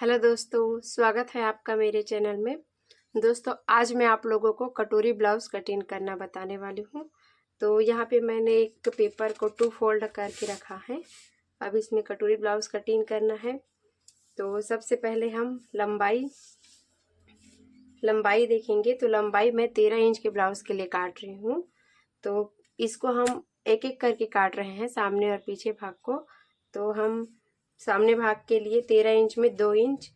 Hello दोस्तों, स्वागत है आपका मेरे चैनल में। दोस्तों, आज मैं आप लोगों को कटोरी ब्लाउज कटिंग करना बताने वाली हूँ। तो यहाँ पे मैंने एक पेपर को 2 फोल्ड करके रखा है। अब इसमें कटोरी ब्लाउज कटिंग करना है। तो सबसे पहले हम लंबाई देखेंगे। तो लंबाई मैं 13 इंच के ब्लाउज के लिए काट रही हूँ। तो इसको हम एक एक करके काट रहे हैं, सामने और पीछे भाग को। तो हम सामने भाग के लिए 13 इंच में 2 इंच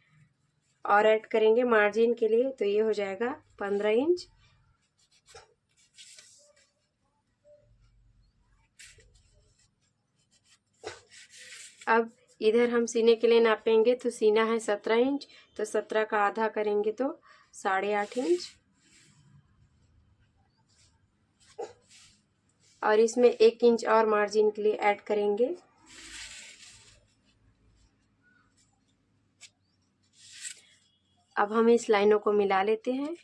और ऐड करेंगे मार्जिन के लिए। तो ये हो जाएगा 15 इंच। अब इधर हम सीने के लिए नापेंगे। तो सीना है 17 इंच, तो 17 का आधा करेंगे तो 8.5 इंच। और इसमें 1 इंच और मार्जिन के लिए ऐड करेंगे। अब हम इस लाइनों को मिला लेते हैं।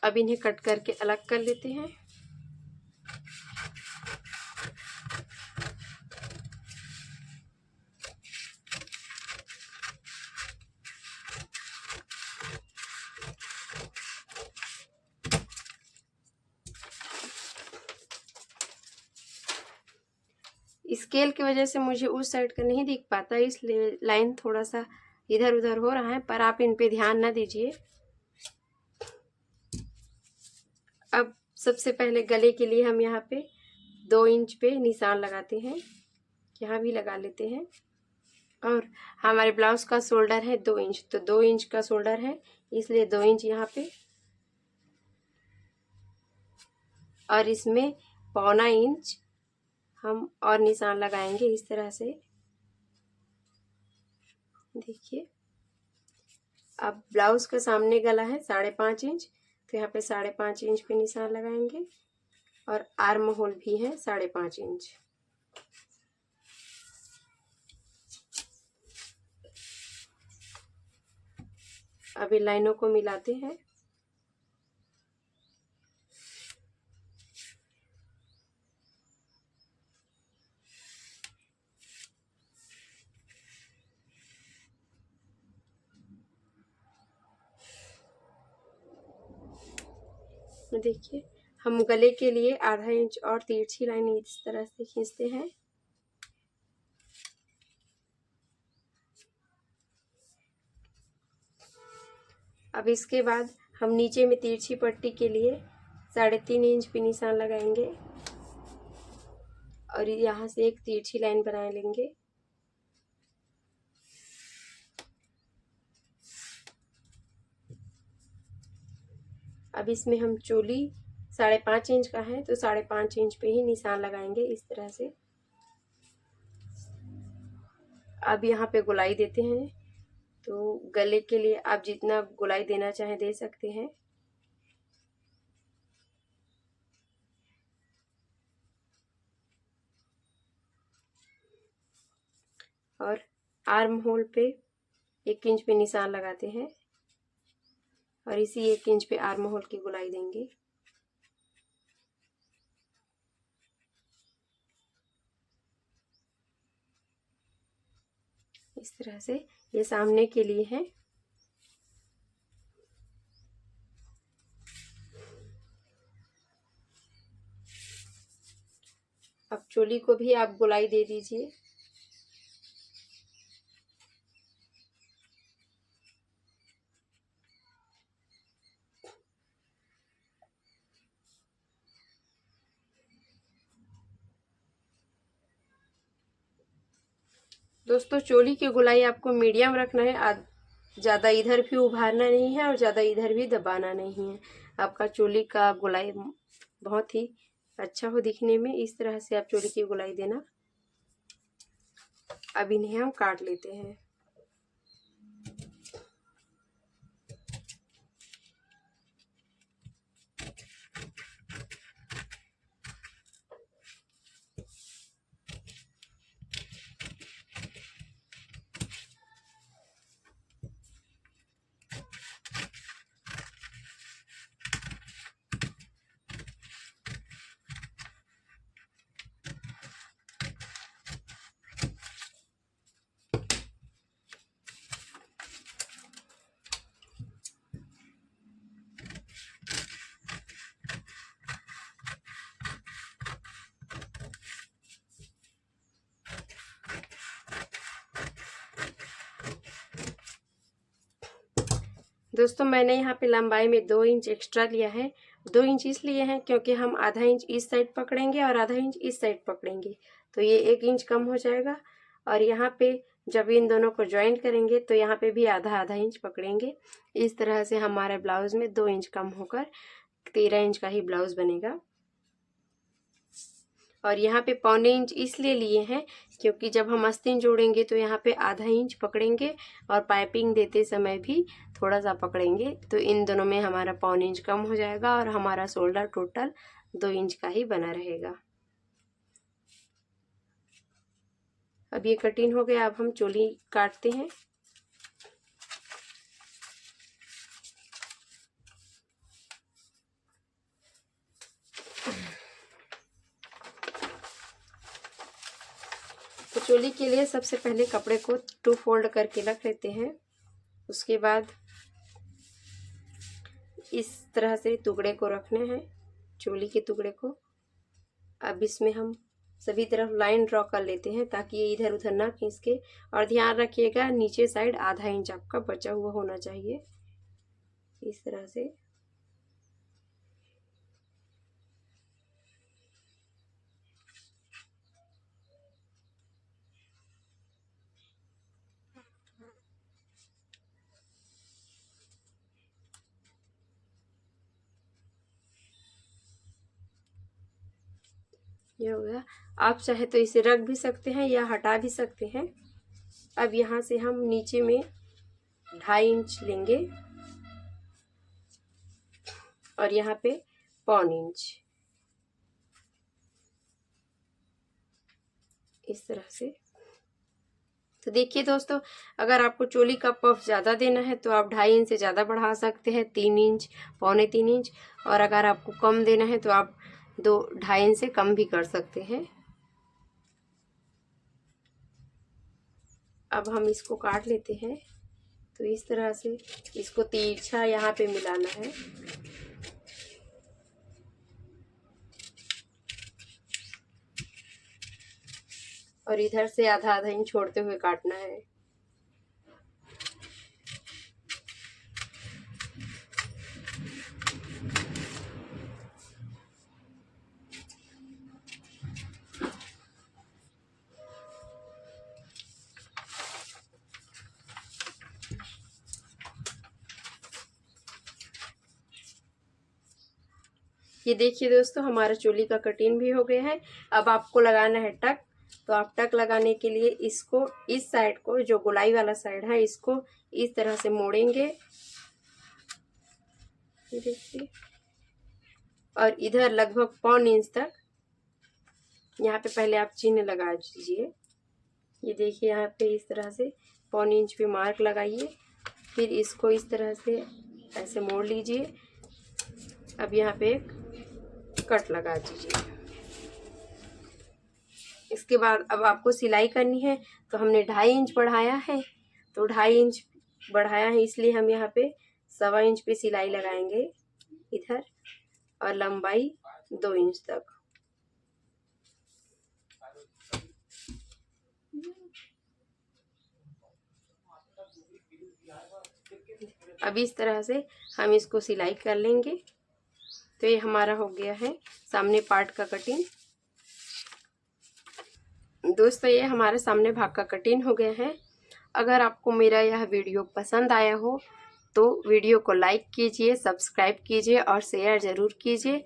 अब इन्हें कट करके अलग कर लेते हैं। स्केल की वजह से मुझे उस साइड का नहीं दिख पाता, इसलिए लाइन थोड़ा सा इधर उधर हो रहा है, पर आप इन पे ध्यान ना दीजिए। अब सबसे पहले गले के लिए हम यहाँ पे 2 इंच पे निशान लगाते हैं, यहाँ भी लगा लेते हैं। और हमारे ब्लाउज का शोल्डर है 2 इंच, तो 2 इंच का शोल्डर है, इसलिए 2 इंच यहाँ पे। और इसमें 1.25 इंच हम और निशान लगाएंगे इस तरह से, देखिए। अब ब्लाउज का सामने गला है 5.5 इंच, तो यहाँ पे 5.5 इंच पे निशान लगाएंगे। और आर्म होल भी है 5.5 इंच। अभी लाइनों को मिलाते हैं। देखिए, हम गले के लिए आधा इंच और तिरछी लाइन इस तरह से खींचते हैं। अब इसके बाद हम नीचे में तिरछी पट्टी के लिए 3.5 इंच पे निशान लगाएंगे और यहाँ से एक तिरछी लाइन बना लेंगे। अब इसमें हम चोली 5.5 इंच का है, तो 5.5 इंच पे ही निशान लगाएंगे इस तरह से। अब यहाँ पे गोलाई देते हैं। तो गले के लिए आप जितना गोलाई देना चाहें दे सकते हैं। और आर्म होल पे 1 इंच पे निशान लगाते हैं और इसी 1 इंच पे आर्म होल की गोलाई देंगे। इस तरह से ये सामने के लिए है। अब चोली को भी आप गोलाई दे दीजिए। दोस्तों, चोली की गोलाई आपको मीडियम रखना है। ज़्यादा इधर भी उभारना नहीं है और ज़्यादा इधर भी दबाना नहीं है। आपका चोली का गोलाई बहुत ही अच्छा हो दिखने में। इस तरह से आप चोली की गोलाई देना। अब इन्हें हम काट लेते हैं। दोस्तों मैंने यहाँ पे लंबाई में 2 इंच एक्स्ट्रा लिया है। 2 इंच इसलिए हैं क्योंकि हम आधा इंच इस साइड पकड़ेंगे और आधा इंच इस साइड पकड़ेंगे, तो ये 1 इंच कम हो जाएगा। और यहाँ पे जब इन दोनों को ज्वाइंट करेंगे तो यहाँ पे भी आधा आधा इंच पकड़ेंगे। इस तरह से हमारे ब्लाउज में 2 इंच कम होकर 13 इंच का ही ब्लाउज बनेगा। और यहाँ पे 1.25 इंच इसलिए लिए हैं क्योंकि जब हम आस्तीन जोड़ेंगे तो यहाँ पे आधा इंच पकड़ेंगे और पाइपिंग देते समय भी थोड़ा सा पकड़ेंगे, तो इन दोनों में हमारा 1.25 इंच कम हो जाएगा और हमारा शोल्डर टोटल 2 इंच का ही बना रहेगा। अब ये कटिंग हो गया। अब हम चोली काटते हैं। तो चोली के लिए सबसे पहले कपड़े को 2 फोल्ड करके रख लेते हैं। उसके बाद इस तरह से टुकड़े को रखने हैं, चोली के टुकड़े को। अब इसमें हम सभी तरफ लाइन ड्रॉ कर लेते हैं ताकि ये इधर उधर ना खींचे। और ध्यान रखिएगा नीचे साइड आधा इंच आपका बचा हुआ होना चाहिए, इस तरह से। ये हो गया। आप चाहे तो इसे रख भी सकते हैं या हटा भी सकते हैं। अब यहाँ से हम नीचे में 2.5 इंच लेंगे और यहाँ पे 1.25 इंच, इस तरह से। तो देखिए दोस्तों, अगर आपको चोली का पफ ज़्यादा देना है तो आप 2.5 इंच से ज़्यादा बढ़ा सकते हैं, 3 इंच, 2.25 इंच। और अगर आपको कम देना है तो आप 2.5 इंच से कम भी कर सकते हैं। अब हम इसको काट लेते हैं। तो इस तरह से इसको तिरछा यहाँ पे मिलाना है। और इधर से आधा आधा इंच छोड़ते हुए काटना है। ये देखिए दोस्तों, हमारा चोली का कटिंग भी हो गया है। अब आपको लगाना है टक। तो आप टक लगाने के लिए इसको, इस साइड को, जो गोलाई वाला साइड है, इसको इस तरह से मोड़ेंगे, ये देखिए। और इधर लगभग 1.25 इंच तक यहाँ पे पहले आप चिन्ह लगा दीजिए। ये देखिए, यहाँ पे इस तरह से 1.25 इंच पे मार्क लगाइए। फिर इसको इस तरह से ऐसे मोड़ लीजिए। अब यहाँ पे एक कट लगा दीजिए। इसके बाद अब आपको सिलाई करनी है। तो हमने 2.5 इंच बढ़ाया है, तो 2.5 इंच बढ़ाया है इसलिए हम यहाँ पे 1.25 इंच पे सिलाई लगाएंगे इधर, और लंबाई 2 इंच तक। अब इस तरह से हम इसको सिलाई कर लेंगे। तो ये हमारा हो गया है सामने पार्ट का कटिंग। दोस्तों, ये हमारे सामने भाग का कटिंग हो गया है। अगर आपको मेरा यह वीडियो पसंद आया हो तो वीडियो को लाइक कीजिए, सब्सक्राइब कीजिए और शेयर ज़रूर कीजिए।